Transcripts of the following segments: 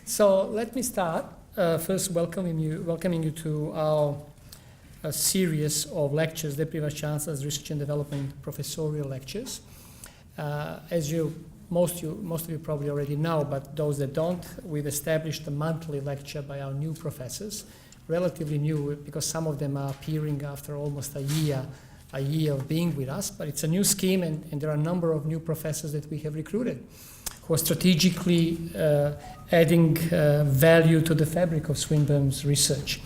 So let me start first welcoming you to our series of lectures, Deputy Vice-Chancellor's Research and Development Professorial lectures. As most of you probably already know, but those that don't, we've established a monthly lecture by our new professors, relatively new because some of them are appearing after almost a year of being with us, but it's a new scheme and there are a number of new professors that we have recruited who are strategically adding value to the fabric of Swinburne's research.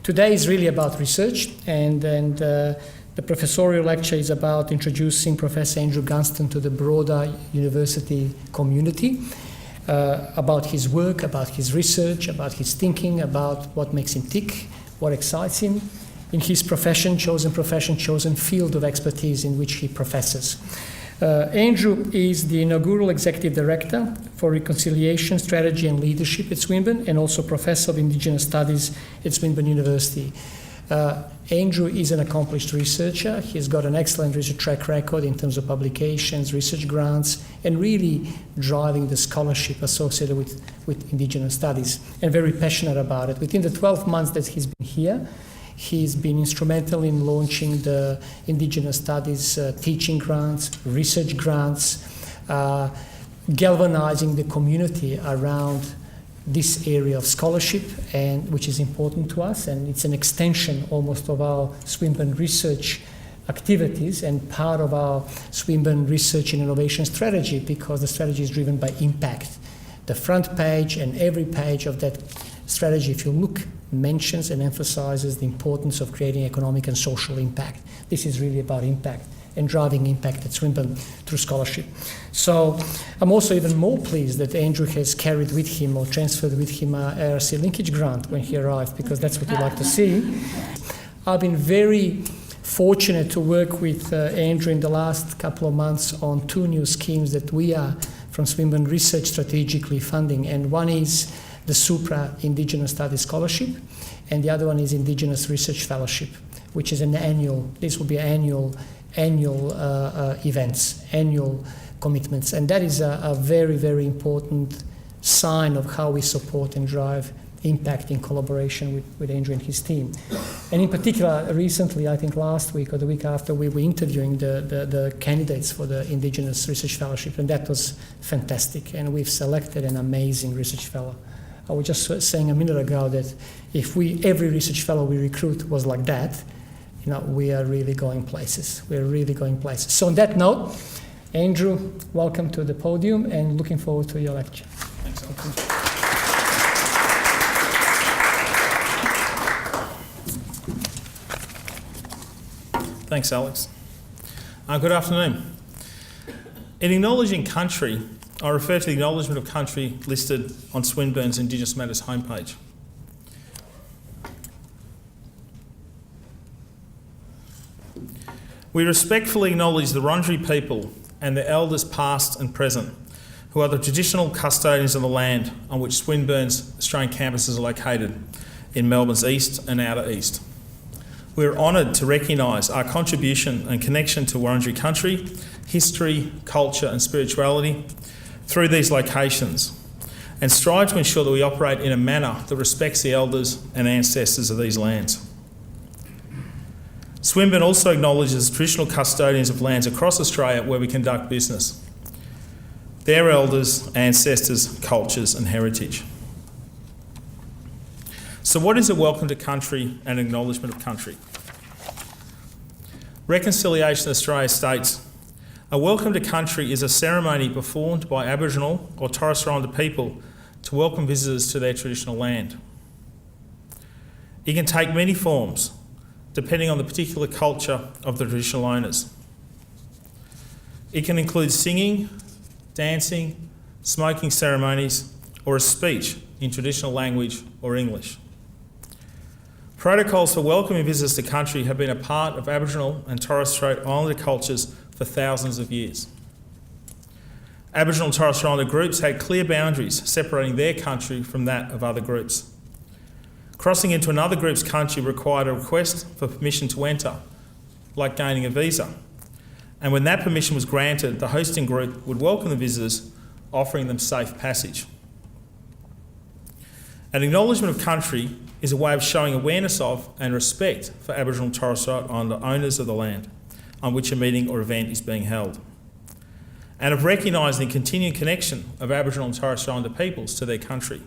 Today is really about research, and the professorial lecture is about introducing Professor Andrew Gunstone to the broader university community, about his work, about his research, about his thinking, about what makes him tick, what excites him in his chosen field of expertise in which he professes. Andrew is the inaugural Executive Director for Reconciliation, Strategy and Leadership at Swinburne and also Professor of Indigenous Studies at Swinburne University. Andrew is an accomplished researcher. He's got an excellent research track record in terms of publications, research grants, and really driving the scholarship associated with Indigenous Studies, and very passionate about it. Within the 12 months that he's been here, he's been instrumental in launching the Indigenous Studies teaching grants, research grants, galvanizing the community around this area of scholarship, and which is important to us, and it's an extension almost of our Swinburne research activities and part of our Swinburne research and innovation strategy, because the strategy is driven by impact. The front page and every page of that strategy, if you look, mentions and emphasizes the importance of creating economic and social impact. This is really about impact and driving impact at Swinburne through scholarship. So I'm also even more pleased that Andrew has carried with him or transferred with him a ARC linkage grant when he arrived, because that's what we like to see. I've been very fortunate to work with Andrew in the last couple of months on two new schemes that we are from Swinburne Research strategically funding, and one is the Supra Indigenous Studies Scholarship, and the other one is Indigenous Research Fellowship, which is this will be annual events, annual commitments, and that is a very, very important sign of how we support and drive impact in collaboration with Andrew and his team. And in particular, recently, I think last week or the week after, we were interviewing the candidates for the Indigenous Research Fellowship, and that was fantastic, and we've selected an amazing research fellow. I was just saying a minute ago that if every research fellow we recruit was like that, we are really going places. We're really going places. So on that note, Andrew, welcome to the podium and looking forward to your lecture. Thanks, Alex. Thanks, Alex. Good afternoon. In acknowledging country, I refer to the Acknowledgement of Country listed on Swinburne's Indigenous Matters homepage. We respectfully acknowledge the Wurundjeri people and their elders past and present, who are the traditional custodians of the land on which Swinburne's Australian campuses are located in Melbourne's east and outer east. We are honoured to recognise our contribution and connection to Wurundjeri country, history, culture and spirituality through these locations, and strive to ensure that we operate in a manner that respects the elders and ancestors of these lands. Swinburne also acknowledges traditional custodians of lands across Australia where we conduct business, their elders, ancestors, cultures and heritage. So what is a welcome to country and acknowledgement of country? Reconciliation Australia states, a welcome to country is a ceremony performed by Aboriginal or Torres Strait Islander people to welcome visitors to their traditional land. It can take many forms, depending on the particular culture of the traditional owners. It can include singing, dancing, smoking ceremonies, or a speech in traditional language or English. Protocols for welcoming visitors to country have been a part of Aboriginal and Torres Strait Islander cultures for thousands of years. Aboriginal and Torres Strait Islander groups had clear boundaries separating their country from that of other groups. Crossing into another group's country required a request for permission to enter, like gaining a visa. And when that permission was granted, the hosting group would welcome the visitors, offering them safe passage. An acknowledgement of country is a way of showing awareness of and respect for Aboriginal and Torres Strait Islander owners of the land on which a meeting or event is being held, and of recognising the continuing connection of Aboriginal and Torres Strait Islander peoples to their country.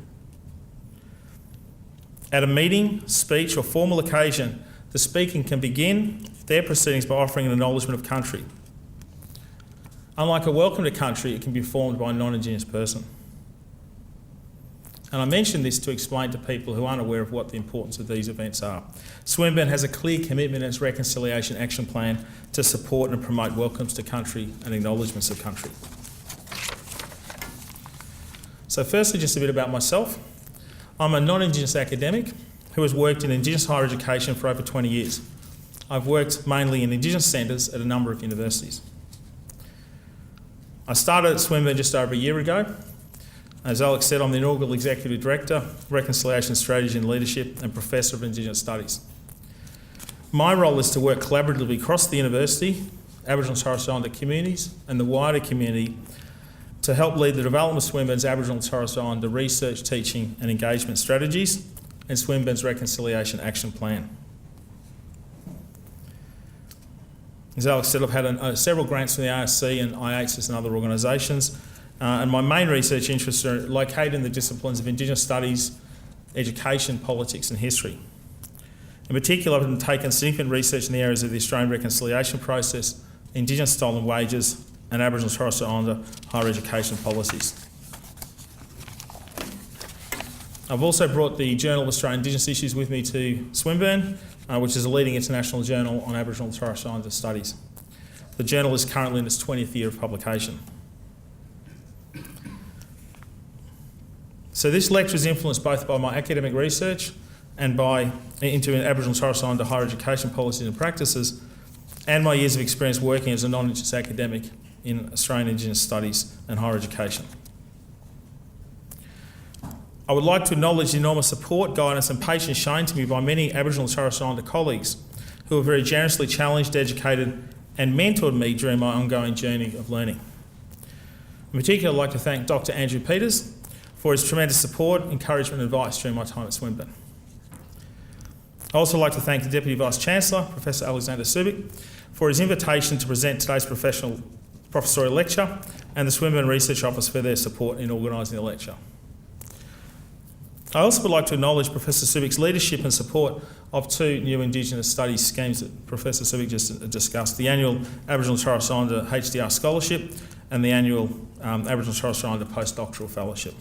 At a meeting, speech or formal occasion, the speaker can begin their proceedings by offering an acknowledgement of country. Unlike a welcome to country, it can be performed by a non-Indigenous person. And I mention this to explain to people who aren't aware of what the importance of these events are. Swinburne has a clear commitment in its Reconciliation Action Plan to support and promote welcomes to country and acknowledgements of country. So firstly, just a bit about myself. I'm a non-Indigenous academic who has worked in Indigenous higher education for over 20 years. I've worked mainly in Indigenous centres at a number of universities. I started at Swinburne just over a year ago. As Alex said, I'm the inaugural Executive Director, Reconciliation Strategy and Leadership, and Professor of Indigenous Studies. My role is to work collaboratively across the university, Aboriginal and Torres Strait Islander communities, and the wider community to help lead the development of Swinburne's Aboriginal and Torres Strait Islander research, teaching and engagement strategies and Swinburne's Reconciliation Action Plan. As Alex said, I've had several grants from the ARC and IHS and other organisations. And my main research interests are located in the disciplines of Indigenous studies, education, politics and history. In particular, I've undertaken significant research in the areas of the Australian reconciliation process, Indigenous stolen wages and Aboriginal and Torres Strait Islander higher education policies. I've also brought the Journal of Australian Indigenous Issues with me to Swinburne, which is a leading international journal on Aboriginal and Torres Strait Islander studies. The journal is currently in its 20th year of publication. So this lecture is influenced both by my academic research and into Aboriginal and Torres Strait Islander higher education policies and practices, and my years of experience working as a non-Indigenous academic in Australian Indigenous studies and higher education. I would like to acknowledge the enormous support, guidance and patience shown to me by many Aboriginal and Torres Strait Islander colleagues who have very generously challenged, educated and mentored me during my ongoing journey of learning. In particular, I'd like to thank Dr. Andrew Peters for his tremendous support, encouragement and advice during my time at Swinburne. I'd also like to thank the Deputy Vice-Chancellor, Professor Alexander Subic, for his invitation to present today's professorial lecture, and the Swinburne Research Office for their support in organising the lecture. I also would like to acknowledge Professor Subic's leadership and support of two new Indigenous studies schemes that Professor Subic just discussed, the annual Aboriginal and Torres Strait Islander HDR Scholarship and the annual Aboriginal and Torres Strait Islander Postdoctoral Fellowship.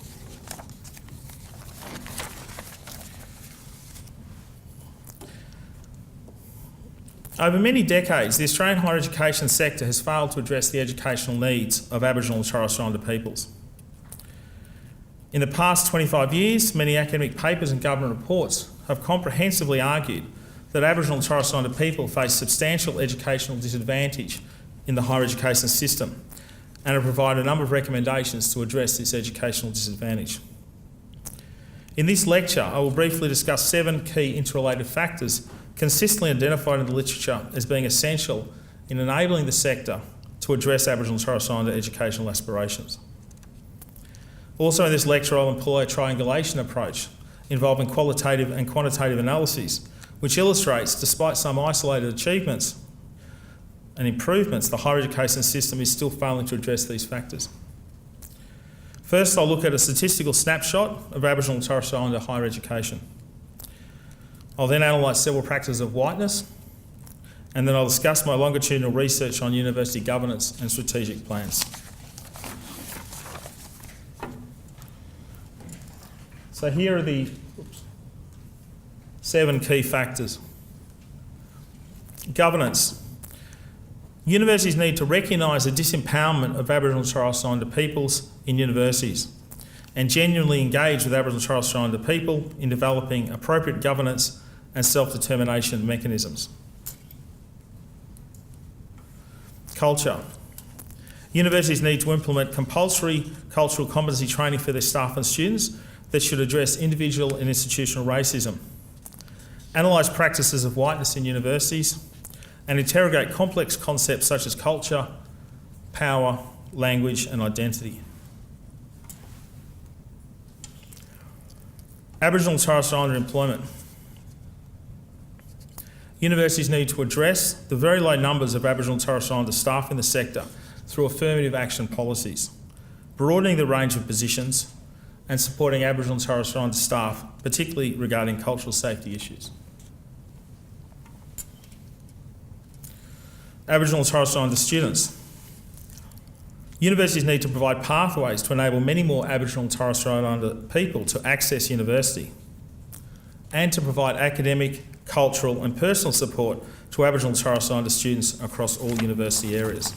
Over many decades, the Australian higher education sector has failed to address the educational needs of Aboriginal and Torres Strait Islander peoples. In the past 25 years, many academic papers and government reports have comprehensively argued that Aboriginal and Torres Strait Islander people face substantial educational disadvantage in the higher education system and have provided a number of recommendations to address this educational disadvantage. In this lecture, I will briefly discuss 7 key interrelated factors consistently identified in the literature as being essential in enabling the sector to address Aboriginal and Torres Strait Islander educational aspirations. Also in this lecture, I'll employ a triangulation approach involving qualitative and quantitative analyses, which illustrates, despite some isolated achievements and improvements, the higher education system is still failing to address these factors. First, I'll look at a statistical snapshot of Aboriginal and Torres Strait Islander higher education. I'll then analyse several practices of whiteness, and then I'll discuss my longitudinal research on university governance and strategic plans. So here are the 7 key factors. Governance. Universities need to recognise the disempowerment of Aboriginal and Torres Strait Islander peoples in universities and genuinely engage with Aboriginal and Torres Strait Islander people in developing appropriate governance and self-determination mechanisms. Culture. Universities need to implement compulsory cultural competency training for their staff and students that should address individual and institutional racism, analyse practices of whiteness in universities, and interrogate complex concepts such as culture, power, language and identity. Aboriginal and Torres Strait Islander employment. Universities need to address the very low numbers of Aboriginal and Torres Strait Islander staff in the sector through affirmative action policies, broadening the range of positions and supporting Aboriginal and Torres Strait Islander staff, particularly regarding cultural safety issues. Aboriginal and Torres Strait Islander students. Universities need to provide pathways to enable many more Aboriginal and Torres Strait Islander people to access university and to provide academic, cultural and personal support to Aboriginal and Torres Strait Islander students across all university areas.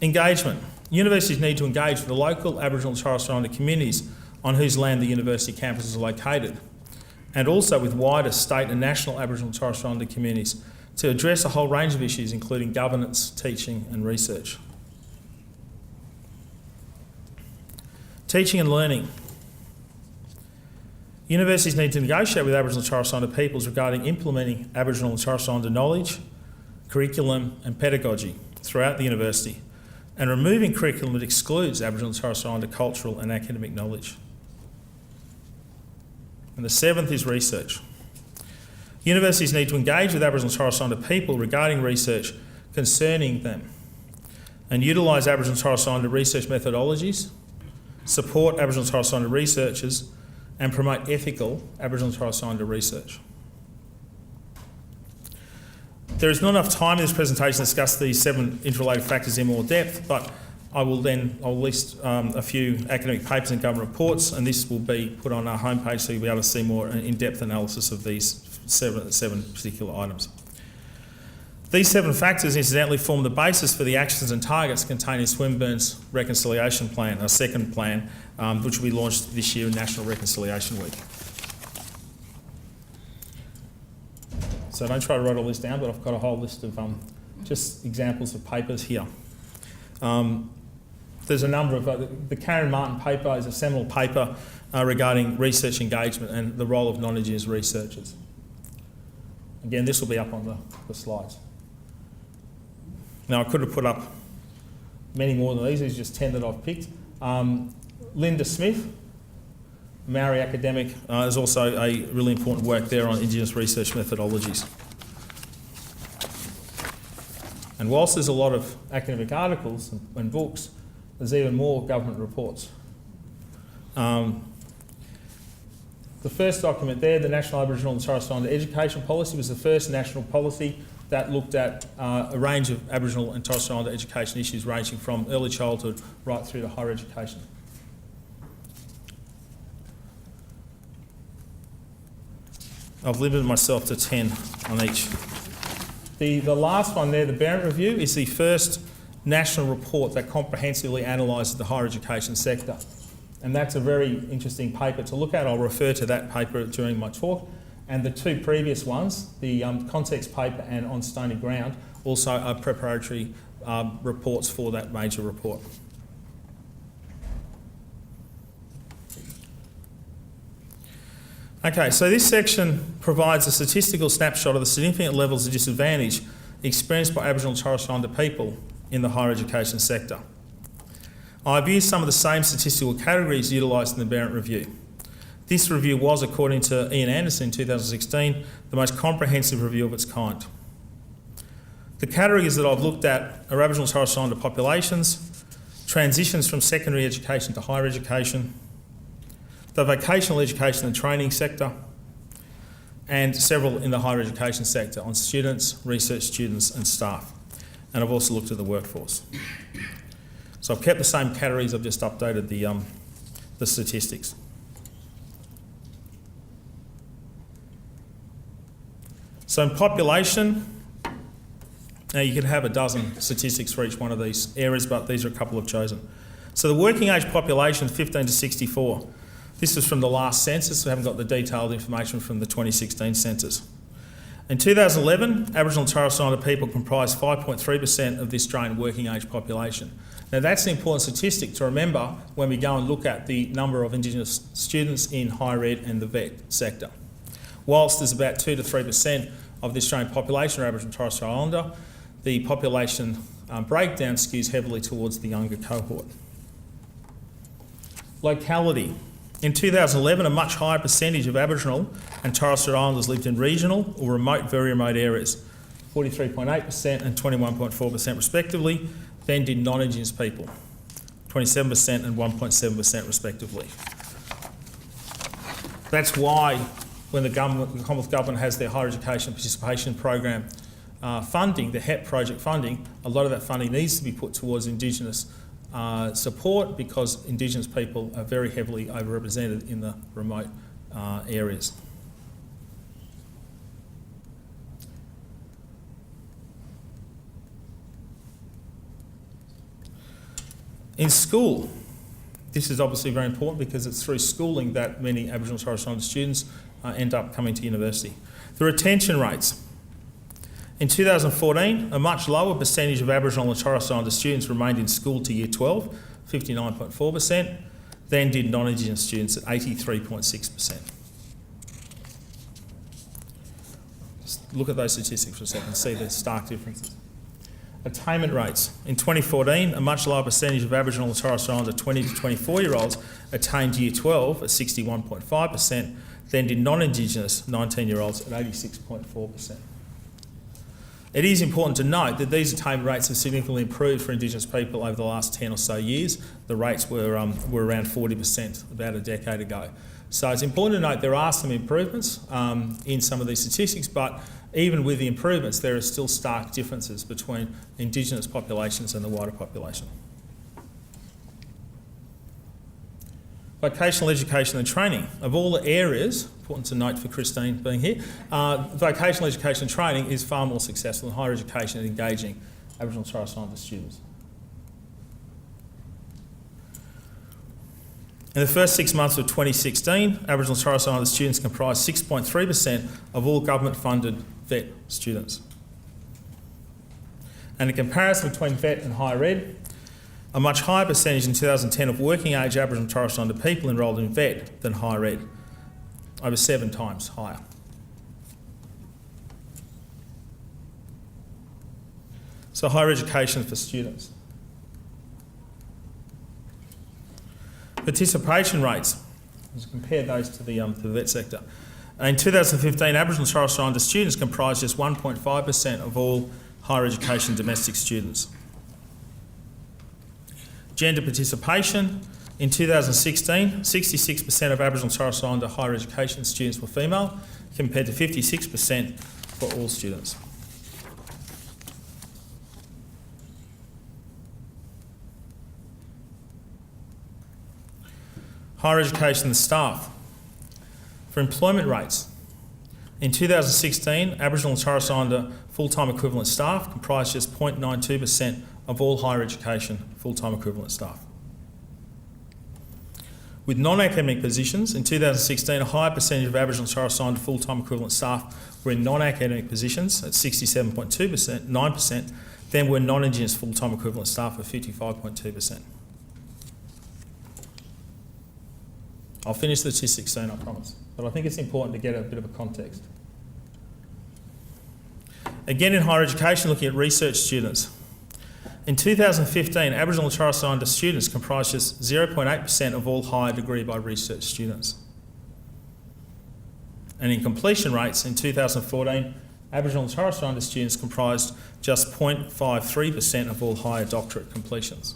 Engagement. Universities need to engage with the local Aboriginal and Torres Strait Islander communities on whose land the university campuses are located, and also with wider state and national Aboriginal and Torres Strait Islander communities to address a whole range of issues including governance, teaching and research. Teaching and learning. Universities need to negotiate with Aboriginal and Torres Strait Islander peoples regarding implementing Aboriginal and Torres Strait Islander knowledge, curriculum and pedagogy throughout the university, and removing curriculum that excludes Aboriginal and Torres Strait Islander cultural and academic knowledge. And the seventh is research. Universities need to engage with Aboriginal and Torres Strait Islander people regarding research concerning them and utilise Aboriginal and Torres Strait Islander research methodologies, support Aboriginal and Torres Strait Islander researchers and promote ethical Aboriginal and Torres Strait Islander research. There is not enough time in this presentation to discuss these 7 interrelated factors in more depth, but I'll list a few academic papers and government reports, and this will be put on our homepage so you'll be able to see more in-depth analysis of these seven particular items. These 7 factors incidentally form the basis for the actions and targets contained in Swinburne's Reconciliation Plan, our second plan, which will be launched this year in National Reconciliation Week. So don't try to write all this down, but I've got a whole list of just examples of papers here. There's a number of, the Karen Martin paper is a seminal paper regarding research engagement and the role of non-Indigenous researchers. Again, this will be up on the slides. Now, I could have put up many more than these are just 10 that I've picked. Linda Smith, Maori academic, is also a really important work there on Indigenous research methodologies. And whilst there's a lot of academic articles and books, there's even more government reports. The first document there, the National Aboriginal and Torres Strait Islander Education Policy, was the first national policy that looked at a range of Aboriginal and Torres Strait Islander education issues ranging from early childhood right through to higher education. I've limited myself to 10 on each. The last one there, the Barrett Review, is the first national report that comprehensively analyses the higher education sector. And that's a very interesting paper to look at. I'll refer to that paper during my talk. And the 2 previous ones, the context paper and On Stony Ground, also are preparatory reports for that major report. Okay, so this section provides a statistical snapshot of the significant levels of disadvantage experienced by Aboriginal and Torres Strait Islander people in the higher education sector. I've used some of the same statistical categories utilised in the Barrett Review. This review was, according to Ian Anderson in 2016, the most comprehensive review of its kind. The categories that I've looked at are Aboriginal and Torres Strait Islander populations, transitions from secondary education to higher education, the vocational education and training sector, and several in the higher education sector on students, research students and staff. And I've also looked at the workforce. So I've kept the same categories, I've just updated the statistics. So in population, now you can have a dozen statistics for each one of these areas, but these are a couple I've chosen. So the working age population, 15 to 64. This is from the last census, we haven't got the detailed information from the 2016 census. In 2011, Aboriginal and Torres Strait Islander people comprised 5.3% of the Australian working age population. Now that's an important statistic to remember when we go and look at the number of Indigenous students in higher ed and the vet sector. Whilst there's about 2 to 3% of the Australian population are Aboriginal and Torres Strait Islander, the population breakdown skews heavily towards the younger cohort. Locality. In 2011, a much higher percentage of Aboriginal and Torres Strait Islanders lived in regional or remote, very remote areas, 43.8% and 21.4% respectively, than did non-Indigenous people, 27% and 1.7% respectively. That's why when the Commonwealth Government has their Higher Education Participation Program funding, the HEP project funding, a lot of that funding needs to be put towards Indigenous support, because Indigenous people are very heavily overrepresented in the remote areas. In school, this is obviously very important because it's through schooling that many Aboriginal and Torres Strait Islander students end up coming to university. The retention rates. In 2014, a much lower percentage of Aboriginal and Torres Strait Islander students remained in school to Year 12, 59.4%, than did non-Indigenous students at 83.6%. Just look at those statistics for a second, see the stark differences. Attainment rates. In 2014, a much lower percentage of Aboriginal and Torres Strait Islander 20 to 24-year-olds attained Year 12 at 61.5%, than did non-Indigenous 19-year-olds at 86.4%. It is important to note that these attainment rates have significantly improved for Indigenous people over the last 10 or so years. The rates were around 40% about a decade ago. So it's important to note there are some improvements in some of these statistics, but even with the improvements, there are still stark differences between Indigenous populations and the wider population. Vocational education and training. Of all the areas, important to note for Christine being here, vocational education and training is far more successful than higher education at engaging Aboriginal and Torres Strait Islander students. In the first 6 months of 2016, Aboriginal and Torres Strait Islander students comprised 6.3% of all government-funded VET students. And in comparison between VET and higher ed, a much higher percentage in 2010 of working age Aboriginal and Torres Strait Islander people enrolled in VET than higher ed, over 7 times higher. So higher education for students. Participation rates, let's compare those to the VET sector. In 2015, Aboriginal and Torres Strait Islander students comprised just 1.5% of all higher education domestic students. Gender participation. In 2016, 66% of Aboriginal and Torres Strait Islander higher education students were female, compared to 56% for all students. Higher education staff. For employment rates, in 2016, Aboriginal and Torres Strait Islander full-time equivalent staff comprised just 0.92% of all higher education full-time equivalent staff. With non-academic positions, in 2016, a higher percentage of Aboriginal and Torres Strait Islander full-time equivalent staff were in non-academic positions at 67.2%, 9%, than were non-Indigenous full-time equivalent staff at 55.2%. I'll finish the statistics soon, I promise, but I think it's important to get a bit of a context. Again, in higher education, looking at research students. In 2015, Aboriginal and Torres Strait Islander students comprised just 0.8% of all higher degree by research students. And in completion rates, in 2014, Aboriginal and Torres Strait Islander students comprised just 0.53% of all higher doctorate completions.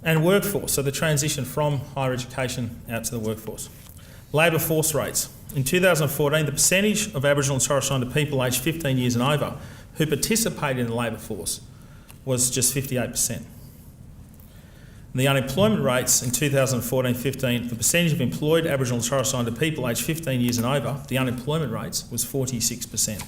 And workforce, so the transition from higher education out to the workforce. Labour force rates. In 2014, the percentage of Aboriginal and Torres Strait Islander people aged 15 years and over who participated in the labour force was just 58%. And the unemployment rates in 2014-15, the percentage of employed Aboriginal and Torres Strait Islander people aged 15 years and over, the unemployment rates was 46%.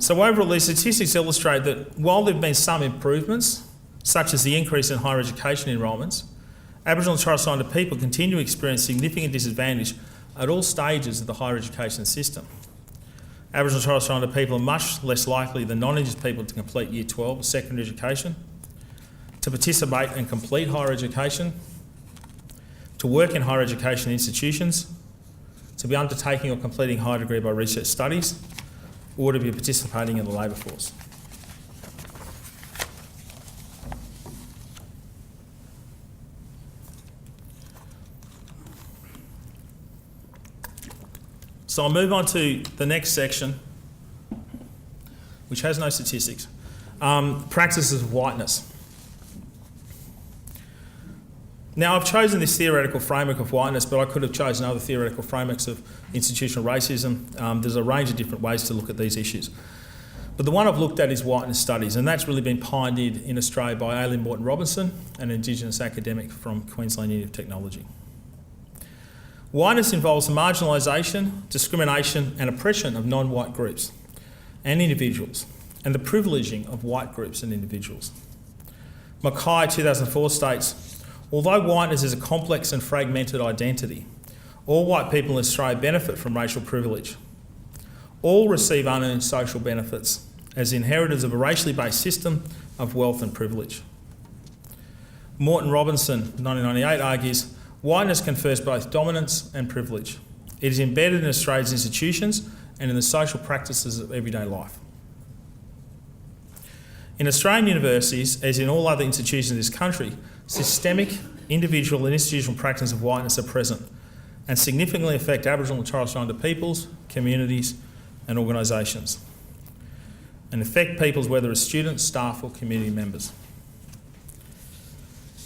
So overall, these statistics illustrate that while there have been some improvements, such as the increase in higher education enrolments, Aboriginal and Torres Strait Islander people continue to experience significant disadvantage at all stages of the higher education system. Aboriginal and Torres Strait Islander people are much less likely than non-Indigenous people to complete Year 12 or secondary education, to participate and complete higher education, to work in higher education institutions, to be undertaking or completing higher degree by research studies, or to be participating in the labour force. So I'll move on to the next section, which has no statistics. Practices of whiteness. Now, I've chosen this theoretical framework of whiteness, but I could have chosen other theoretical frameworks of institutional racism. There's a range of different ways to look at these issues. But the one I've looked at is whiteness studies, and that's really been pioneered in Australia by Aileen Morton Robinson, an Indigenous academic from Queensland University of Technology. Whiteness involves the marginalisation, discrimination and oppression of non-white groups and individuals, and the privileging of white groups and individuals. Mackay 2004 states, although whiteness is a complex and fragmented identity, all white people in Australia benefit from racial privilege. All receive unearned social benefits as inheritors of a racially based system of wealth and privilege. Morton Robinson, 1998, argues, whiteness confers both dominance and privilege. It is embedded in Australia's institutions and in the social practices of everyday life. In Australian universities, as in all other institutions in this country, systemic, individual and institutional practices of whiteness are present and significantly affect Aboriginal and Torres Strait Islander peoples, communities and organisations, and affect peoples whether as students, staff or community members.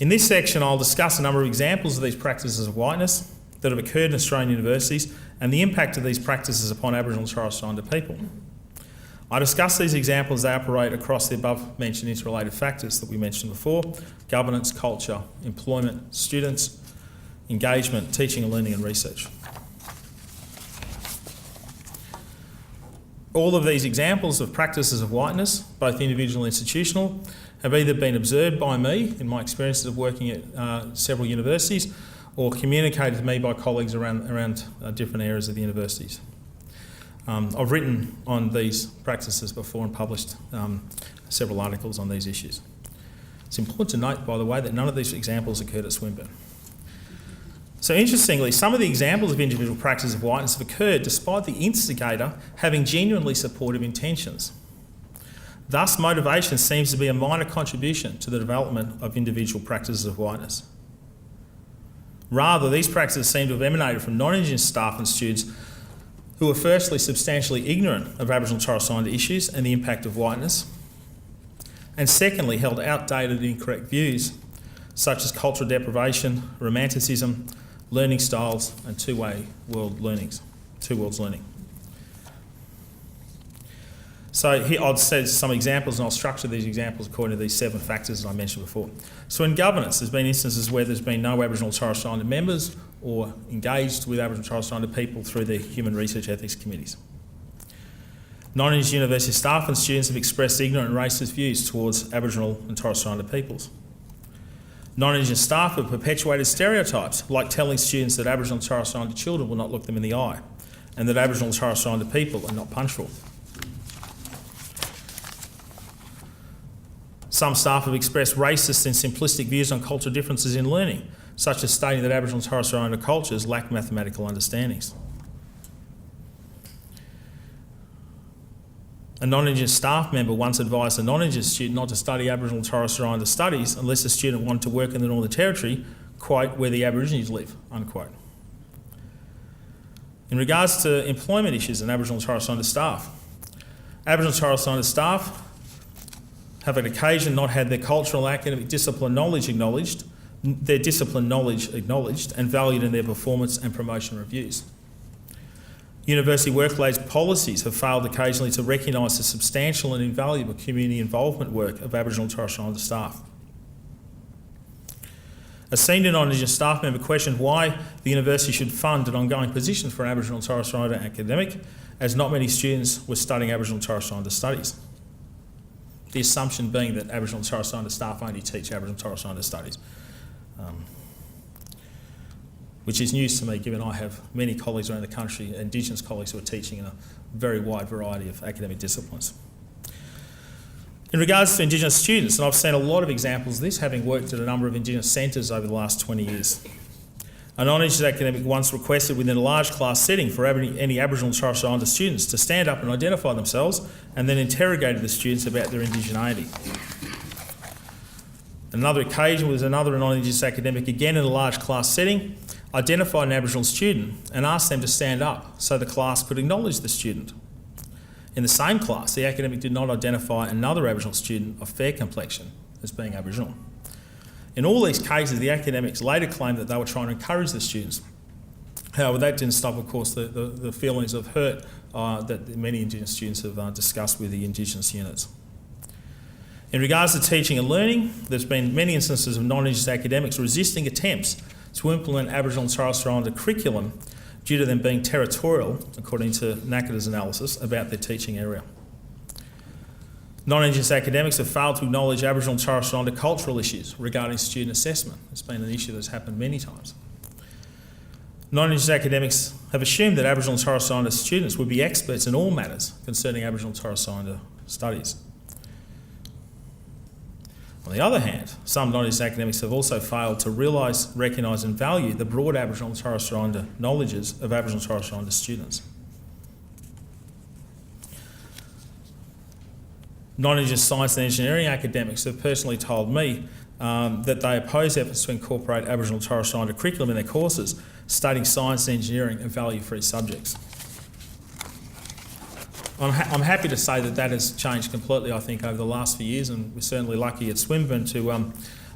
In this section, I'll discuss a number of examples of these practices of whiteness that have occurred in Australian universities and the impact of these practices upon Aboriginal and Torres Strait Islander people. I discuss these examples as they operate across the above-mentioned interrelated factors that we mentioned before: governance, culture, employment, students, engagement, teaching and learning and research. All of these examples of practices of whiteness, both individual and institutional, have either been observed by me in my experiences of working at several universities or communicated to me by colleagues around different areas of the universities. I've written on these practices before and published several articles on these issues. It's important to note, by the way, that none of these examples occurred at Swinburne. So interestingly, some of the examples of individual practices of whiteness have occurred despite the instigator having genuinely supportive intentions. Thus, motivation seems to be a minor contribution to the development of individual practices of whiteness. Rather, these practices seem to have emanated from non-Indigenous staff and students who were firstly substantially ignorant of Aboriginal and Torres Strait Islander issues and the impact of whiteness, and secondly held outdated and incorrect views such as cultural deprivation, romanticism, learning styles and two worlds learning. So here I'll set some examples and I'll structure these examples according to these 7 factors that I mentioned before. So in governance, there's been instances where there's been no Aboriginal and Torres Strait Islander members or engaged with Aboriginal and Torres Strait Islander people through the Human Research Ethics Committees. Non-Indigenous university staff and students have expressed ignorant and racist views towards Aboriginal and Torres Strait Islander peoples. Non-Indigenous staff have perpetuated stereotypes, like telling students that Aboriginal and Torres Strait Islander children will not look them in the eye, and that Aboriginal and Torres Strait Islander people are not punchable. Some staff have expressed racist and simplistic views on cultural differences in learning, such as stating that Aboriginal and Torres Strait Islander cultures lack mathematical understandings. A non-Indigenous staff member once advised a non-Indigenous student not to study Aboriginal and Torres Strait Islander studies unless the student wanted to work in the Northern Territory, quote, where the Aborigines live, unquote. In regards to employment issues in Aboriginal and Torres Strait Islander staff, Aboriginal and Torres Strait Islander staff have on occasion not had their cultural, academic, discipline knowledge acknowledged and valued in their performance and promotion reviews. University workplace policies have failed occasionally to recognise the substantial and invaluable community involvement work of Aboriginal and Torres Strait Islander staff. A senior non-Indigenous staff member questioned why the university should fund an ongoing position for an Aboriginal and Torres Strait Islander academic, as not many students were studying Aboriginal and Torres Strait Islander studies. The assumption being that Aboriginal and Torres Strait Islander staff only teach Aboriginal and Torres Strait Islander studies, which is news to me given I have many colleagues around the country, Indigenous colleagues who are teaching in a very wide variety of academic disciplines. In regards to Indigenous students, and I've seen a lot of examples of this, having worked at a number of Indigenous centres over the last 20 years, A non-Indigenous academic once requested within a large class setting for any Aboriginal and Torres Strait Islander students to stand up and identify themselves, and then interrogated the students about their indigeneity. Another occasion was another non-Indigenous academic, again in a large class setting, identified an Aboriginal student and asked them to stand up so the class could acknowledge the student. In the same class, the academic did not identify another Aboriginal student of fair complexion as being Aboriginal. In all these cases, the academics later claimed that they were trying to encourage the students. However, that didn't stop, of course, the feelings of hurt that many Indigenous students have discussed with the Indigenous units. In regards to teaching and learning, there's been many instances of non-Indigenous academics resisting attempts to implement Aboriginal and Torres Strait Islander curriculum due to them being territorial, according to NACADA's analysis, about their teaching area. Non-Indigenous academics have failed to acknowledge Aboriginal and Torres Strait Islander cultural issues regarding student assessment. It's been an issue that's happened many times. Non-Indigenous academics have assumed that Aboriginal and Torres Strait Islander students would be experts in all matters concerning Aboriginal and Torres Strait Islander studies. On the other hand, some non-Indigenous academics have also failed to realise, recognise and value the broad Aboriginal and Torres Strait Islander knowledges of Aboriginal and Torres Strait Islander students. Non-Indigenous science and engineering academics have personally told me that they oppose efforts to incorporate Aboriginal and Torres Strait Islander curriculum in their courses, studying science and engineering and value-free subjects. I'm happy to say that has changed completely, I think, over the last few years, and we're certainly lucky at Swinburne to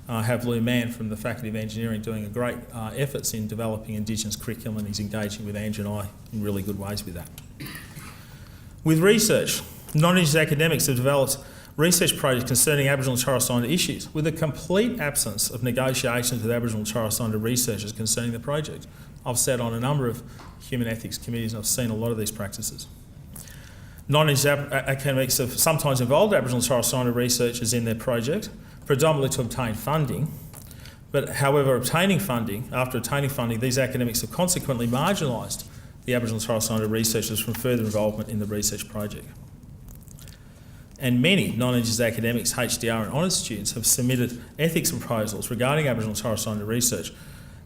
have Lou Mann from the Faculty of Engineering doing a great efforts in developing Indigenous curriculum, and he's engaging with Andrew and I in really good ways with that. With research, non-Indigenous academics have developed research projects concerning Aboriginal and Torres Strait Islander issues with a complete absence of negotiations with Aboriginal and Torres Strait Islander researchers concerning the project. I've sat on a number of human ethics committees and I've seen a lot of these practices. Non-Indigenous academics have sometimes involved Aboriginal and Torres Strait Islander researchers in their project, predominantly to obtain funding. But however, after obtaining funding, these academics have consequently marginalised the Aboriginal and Torres Strait Islander researchers from further involvement in the research project. And many non-Indigenous academics, HDR and honours students have submitted ethics proposals regarding Aboriginal and Torres Strait Islander research,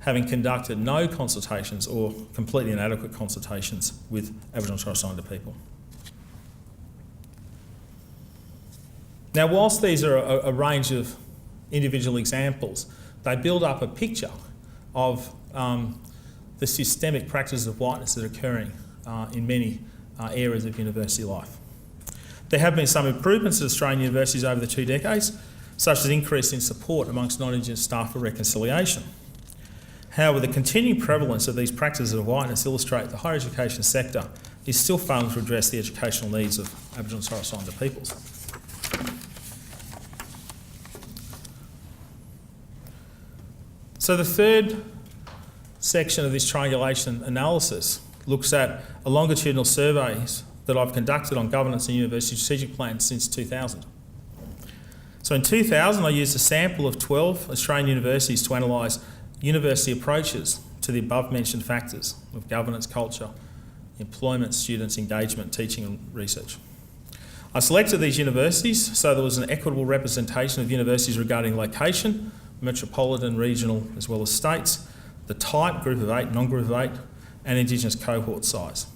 having conducted no consultations or completely inadequate consultations with Aboriginal and Torres Strait Islander people. Now, whilst these are a range of individual examples, they build up a picture of the systemic practices of whiteness that are occurring in many areas of university life. There have been some improvements at Australian universities over the 2 decades, such as increase in support amongst non-Indigenous staff for reconciliation. However, the continuing prevalence of these practices of whiteness illustrate the higher education sector is still failing to address the educational needs of Aboriginal and Torres Strait Islander peoples. So the third section of this triangulation analysis looks at a longitudinal surveys that I've conducted on governance and university strategic plans since 2000. So in 2000, I used a sample of 12 Australian universities to analyse university approaches to the above-mentioned factors of governance, culture, employment, students, engagement, teaching and research. I selected these universities so there was an equitable representation of universities regarding location, metropolitan, regional, as well as states, the type, group of 8, non-group of 8, and Indigenous cohort size.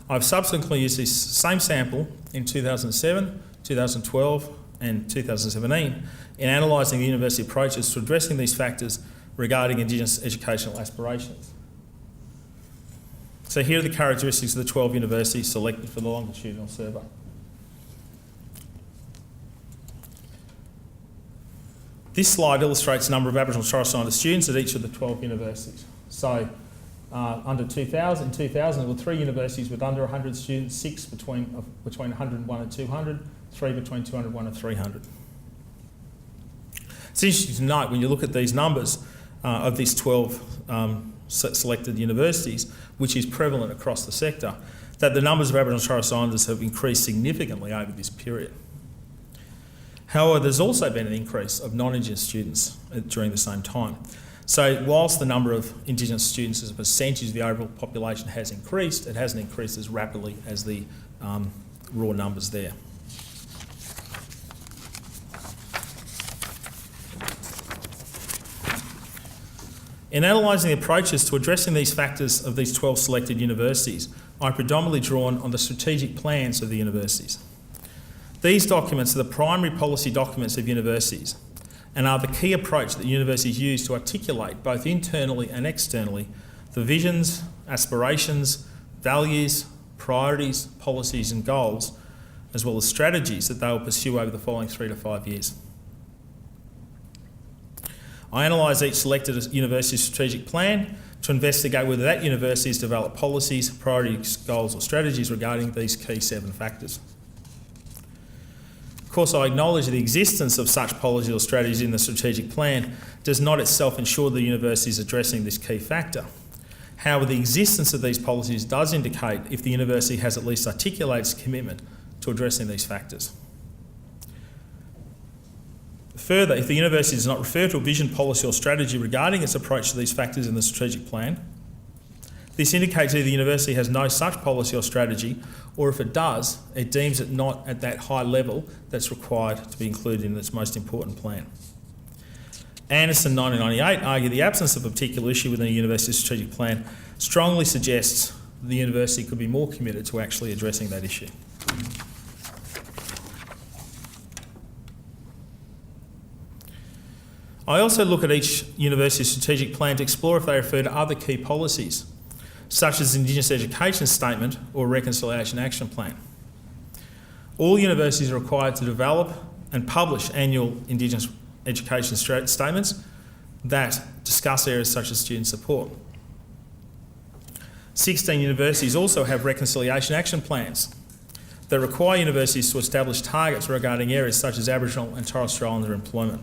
I've subsequently used this same sample in 2007, 2012 and 2017 in analysing the university approaches to addressing these factors regarding Indigenous educational aspirations. So here are the characteristics of the 12 universities selected for the longitudinal survey. This slide illustrates the number of Aboriginal and Torres Strait Islander students at each of the 12 universities. So in 2000 there were 3 universities with under 100 students, 6 between 101 and 200, 3 between 201 and 300. It's interesting to note when you look at these numbers of these 12 selected universities, which is prevalent across the sector, that the numbers of Aboriginal and Torres Strait Islanders have increased significantly over this period. However, there's also been an increase of non-Indigenous students during the same time. So whilst the number of Indigenous students as a percentage of the overall population has increased, it hasn't increased as rapidly as the raw numbers there. In analysing the approaches to addressing these factors of these 12 selected universities, I predominantly drawn on the strategic plans of the universities. These documents are the primary policy documents of universities and are the key approach that universities use to articulate, both internally and externally, the visions, aspirations, values, priorities, policies and goals, as well as strategies that they will pursue over the following 3 to 5 years. I analyse each selected university's strategic plan to investigate whether that university has developed policies, priorities, goals or strategies regarding these key 7 factors. Of course, I acknowledge the existence of such policies or strategies in the strategic plan does not itself ensure the university is addressing this key factor. However, the existence of these policies does indicate if the university has at least articulated its commitment to addressing these factors. Further, if the university does not refer to a vision, policy or strategy regarding its approach to these factors in the strategic plan, this indicates either the university has no such policy or strategy, or if it does, it deems it not at that high level that's required to be included in its most important plan. Anderson 1998 argued the absence of a particular issue within a university's strategic plan strongly suggests the university could be more committed to actually addressing that issue. I also look at each university's strategic plan to explore if they refer to other key policies, such as the Indigenous Education Statement or Reconciliation Action Plan. All universities are required to develop and publish annual Indigenous education statements that discuss areas such as student support. 16 universities also have reconciliation action plans that require universities to establish targets regarding areas such as Aboriginal and Torres Strait Islander employment.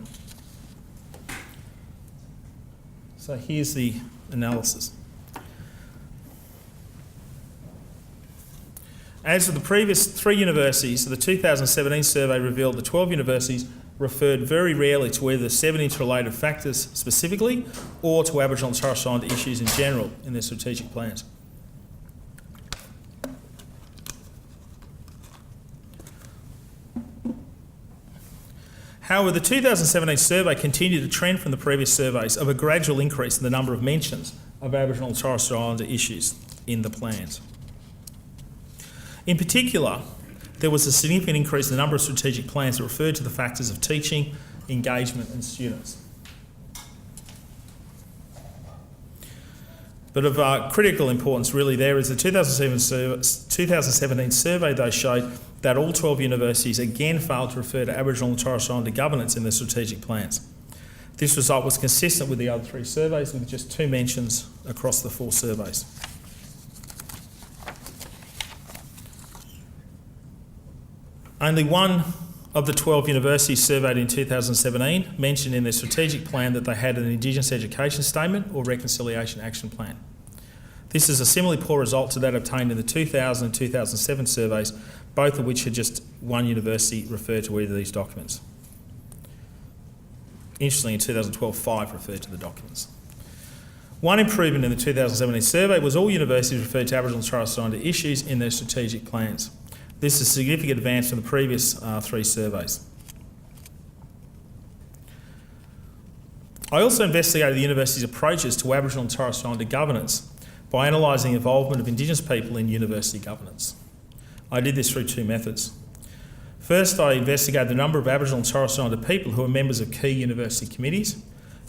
So here's the analysis. As with the previous 3 universities, the 2017 survey revealed the 12 universities referred very rarely to either 7 interrelated factors specifically or to Aboriginal and Torres Strait Islander issues in general in their strategic plans. However, the 2017 survey continued a trend from the previous surveys of a gradual increase in the number of mentions of Aboriginal and Torres Strait Islander issues in the plans. In particular, there was a significant increase in the number of strategic plans that referred to the factors of teaching, engagement and students. But of critical importance really there is the 2017 survey though showed that all 12 universities again failed to refer to Aboriginal and Torres Strait Islander governance in their strategic plans. This result was consistent with the other 3 surveys with just 2 mentions across the 4 surveys. Only one of the 12 universities surveyed in 2017 mentioned in their strategic plan that they had an Indigenous Education Statement or Reconciliation Action Plan. This is a similarly poor result to that obtained in the 2000 and 2007 surveys, both of which had just 1 university referred to either of these documents. Interestingly, in 2012, 5 referred to the documents. One improvement in the 2017 survey was all universities referred to Aboriginal and Torres Strait Islander issues in their strategic plans. This is a significant advance from the previous 3 surveys. I also investigated the university's approaches to Aboriginal and Torres Strait Islander governance by analysing the involvement of Indigenous people in university governance. I did this through 2 methods. First, I investigated the number of Aboriginal and Torres Strait Islander people who are members of key university committees,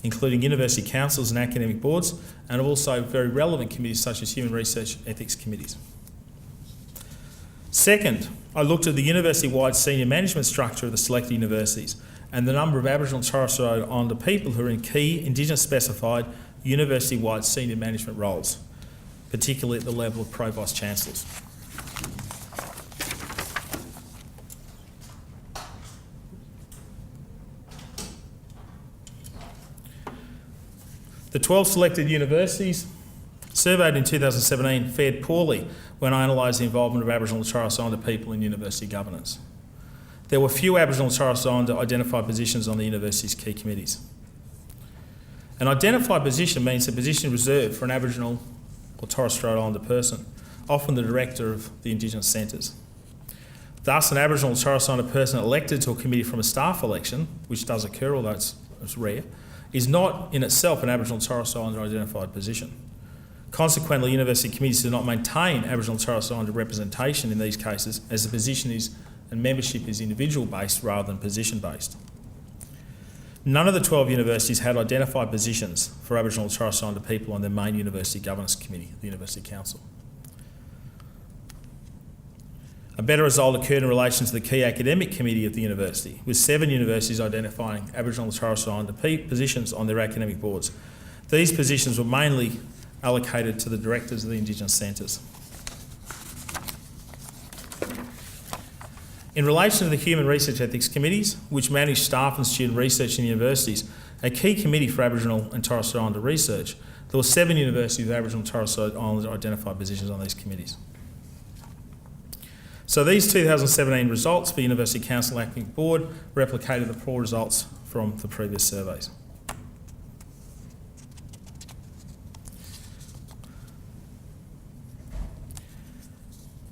including university councils and academic boards, and also very relevant committees such as human research ethics committees. Second, I looked at the university-wide senior management structure of the selected universities and the number of Aboriginal and Torres Strait Islander people who are in key Indigenous specified university-wide senior management roles, particularly at the level of Provost Chancellors. The 12 selected universities surveyed in 2017 fared poorly when I analysed the involvement of Aboriginal and Torres Strait Islander people in university governance. There were few Aboriginal and Torres Strait Islander identified positions on the university's key committees. An identified position means a position reserved for an Aboriginal or Torres Strait Islander person, often the director of the Indigenous centres. Thus, an Aboriginal or Torres Strait Islander person elected to a committee from a staff election, which does occur, although it's rare, is not in itself an Aboriginal and Torres Islander identified position. Consequently, university committees do not maintain Aboriginal and Torres Islander representation in these cases, as the position is and membership is individual based rather than position based. None of the 12 universities had identified positions for Aboriginal and Torres Islander people on their main university governance committee, the University Council. A better result occurred in relation to the key academic committee of the university, with 7 universities identifying Aboriginal and Torres Islander positions on their academic boards. These positions were mainly allocated to the directors of the Indigenous centres. In relation to the Human Research Ethics Committees, which manage staff and student research in universities, a key committee for Aboriginal and Torres Islander research, there were 7 universities with Aboriginal and Torres Islander identified positions on these committees. So these 2017 results for University Council Academic Board replicated the poor results from the previous surveys.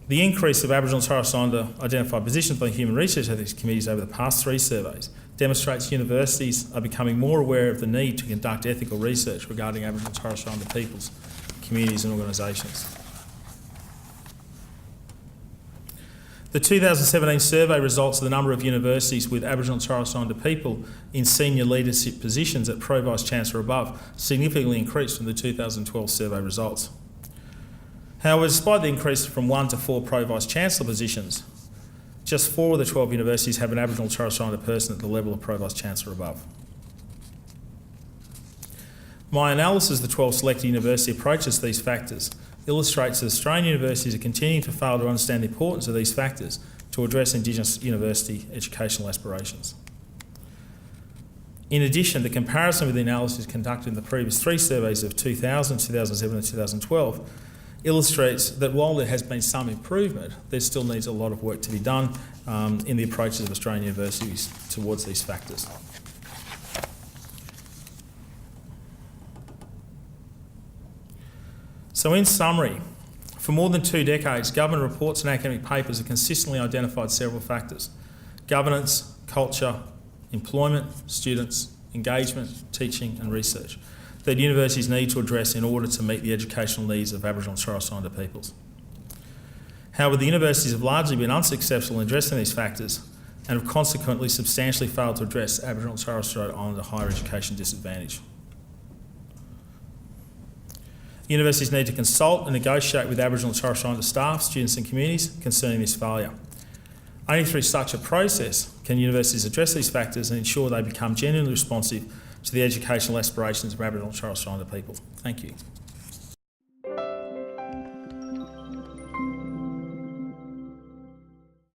The increase of Aboriginal and Torres Islander identified positions by Human Research Ethics Committees over the past 3 surveys demonstrates universities are becoming more aware of the need to conduct ethical research regarding Aboriginal and Torres Islander peoples, communities and organisations. The 2017 survey results of the number of universities with Aboriginal and Torres Islander people in senior leadership positions at Pro Vice Chancellor above significantly increased from the 2012 survey results. However, despite the increase from 1 to 4 Pro Vice Chancellor positions, just 4 of the 12 universities have an Aboriginal and Torres Islander person at the level of Pro Vice Chancellor above. My analysis of the 12 selected university approaches to these factors illustrates that Australian universities are continuing to fail to understand the importance of these factors to address Indigenous university educational aspirations. In addition, the comparison with the analysis conducted in the previous 3 surveys of 2000, 2007 and 2012 illustrates that while there has been some improvement, there still needs a lot of work to be done in the approaches of Australian universities towards these factors. So in summary, for more than 2 decades, government reports and academic papers have consistently identified several factors: governance, culture, employment, students, engagement, teaching and research that universities need to address in order to meet the educational needs of Aboriginal and Torres Islander peoples. However, the universities have largely been unsuccessful in addressing these factors and have consequently substantially failed to address Aboriginal and Torres Islander higher education disadvantage. Universities need to consult and negotiate with Aboriginal and Torres Islander staff, students and communities concerning this failure. Only through such a process can universities address these factors and ensure they become genuinely responsive to the educational aspirations of Aboriginal and Torres Islander people. Thank you.